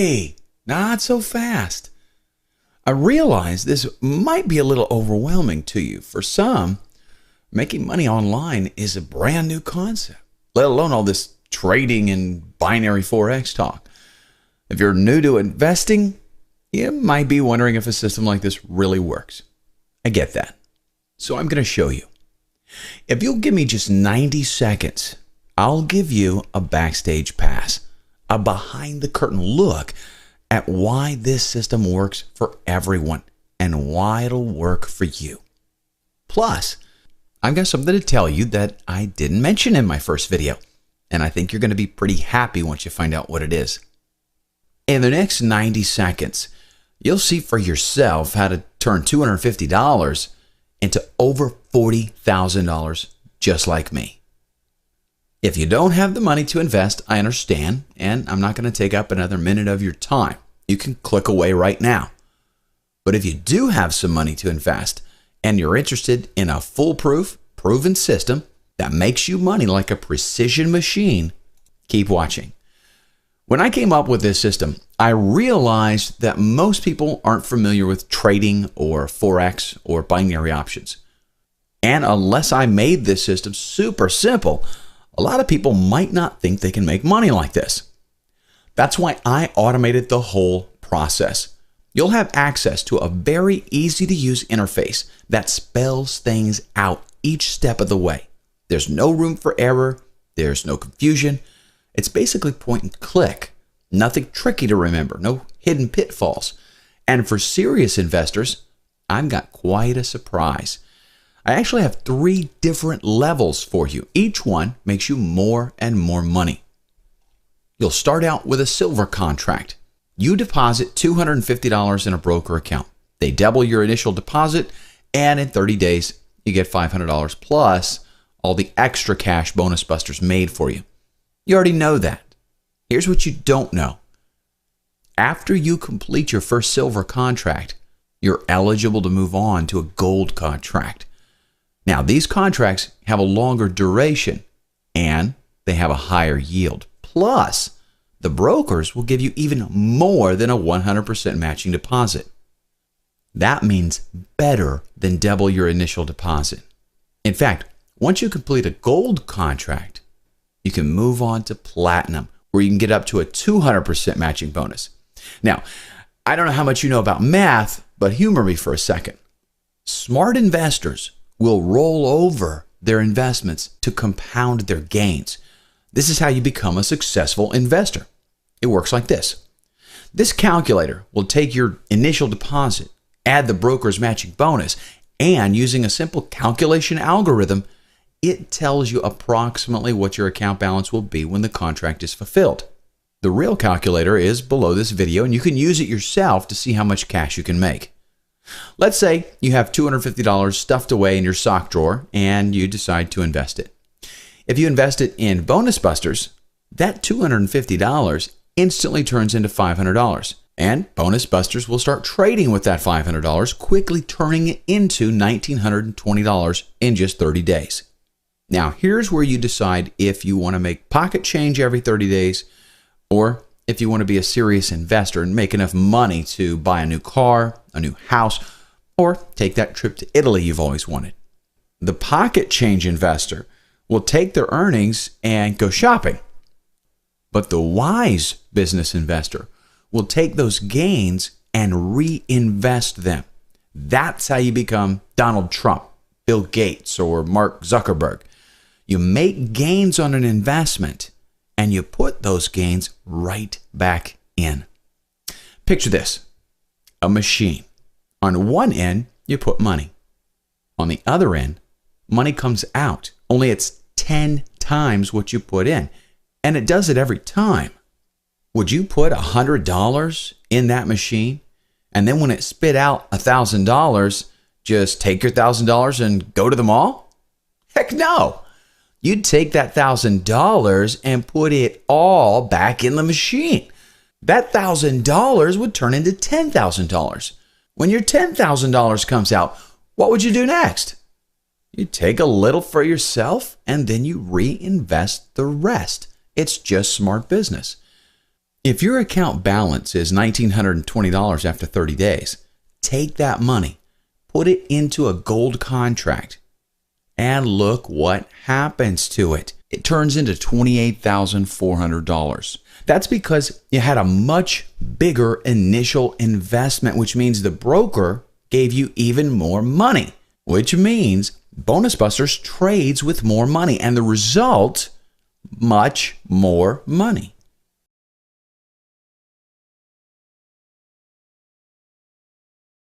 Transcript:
way, not so fast. I realize this might be a little overwhelming to you. For some, making money online is a brand new concept, let alone all this trading and binary Forex talk. If you're new to investing, you might be wondering if a system like this really works. I get that. So I'm going to show you. If you'll give me just 90 seconds, I'll give you a backstage pass, a behind the curtain look at why this system works for everyone and why it'll work for you. Plus, I've got something to tell you that I didn't mention in my first video, and I think you're going to be pretty happy once you find out what it is. In the next 90 seconds, you'll see for yourself how to turn $250 into over $40,000 just like me. If you don't have the money to invest, I understand, and I'm not going to take up another minute of your time. You can click away right now. But if you do have some money to invest and you're interested in a foolproof, proven system that makes you money like a precision machine, keep watching. When I came up with this system, I realized that most people aren't familiar with trading or Forex or binary options. And unless I made this system super simple, a lot of people might not think they can make money like this. That's why I automated the whole process. You'll have access to a very easy to use interface that spells things out each step of the way. There's no room for error. There's no confusion. It's basically point and click. Nothing tricky to remember. No hidden pitfalls. And for serious investors, I've got quite a surprise. I actually have 3 different levels for you. Each one makes you more and more money. You'll start out with a silver contract. You deposit $250 in a broker account. They double your initial deposit, and in 30 days, you get $500 plus all the extra cash bonus busters made for you. You already know that. Here's what you don't know. After you complete your first silver contract, you're eligible to move on to a gold contract. Now, these contracts have a longer duration and they have a higher yield. Plus, the brokers will give you even more than a 100% matching deposit. That means better than double your initial deposit. In fact, once you complete a gold contract, you can move on to platinum, where you can get up to a 200% matching bonus. Now, I don't know how much you know about math, but humor me for a second. Smart investors will roll over their investments to compound their gains. This is how you become a successful investor. It works like this. This calculator will take your initial deposit, add the broker's matching bonus, and using a simple calculation algorithm, it tells you approximately what your account balance will be when the contract is fulfilled. The real calculator is below this video, and you can use it yourself to see how much cash you can make. Let's say you have $250 stuffed away in your sock drawer and you decide to invest it. If you invest it in bonus busters, that $250 instantly turns into $500. And bonus busters will start trading with that $500, quickly turning it into $1,920 in just 30 days. Now, here's where you decide if you want to make pocket change every 30 days or if you want to be a serious investor and make enough money to buy a new car, a new house, or take that trip to Italy you've always wanted. The pocket change investor will take their earnings and go shopping. But the wise business investor will take those gains and reinvest them. That's how you become Donald Trump, Bill Gates, or Mark Zuckerberg. You make gains on an investment and you put those gains right back in. Picture this, a machine. On one end, you put money. On the other end, money comes out, only it's 10 times what you put in. And it does it every time. Would you put $100 in that machine? And then when it spit out $1,000, just take your $1,000 and go to the mall? Heck no. You'd take that $1,000 and put it all back in the machine. That $1,000 would turn into $10,000. When your $10,000 comes out, what would you do next? You take a little for yourself and then you reinvest the rest. It's just smart business. If your account balance is $1,920 after 30 days, take that money, put it into a gold contract, and look what happens to it. It turns into $28,400. That's because you had a much bigger initial investment, which means the broker gave you even more money, which means Bonus Busters trades with more money, and the result, much more money.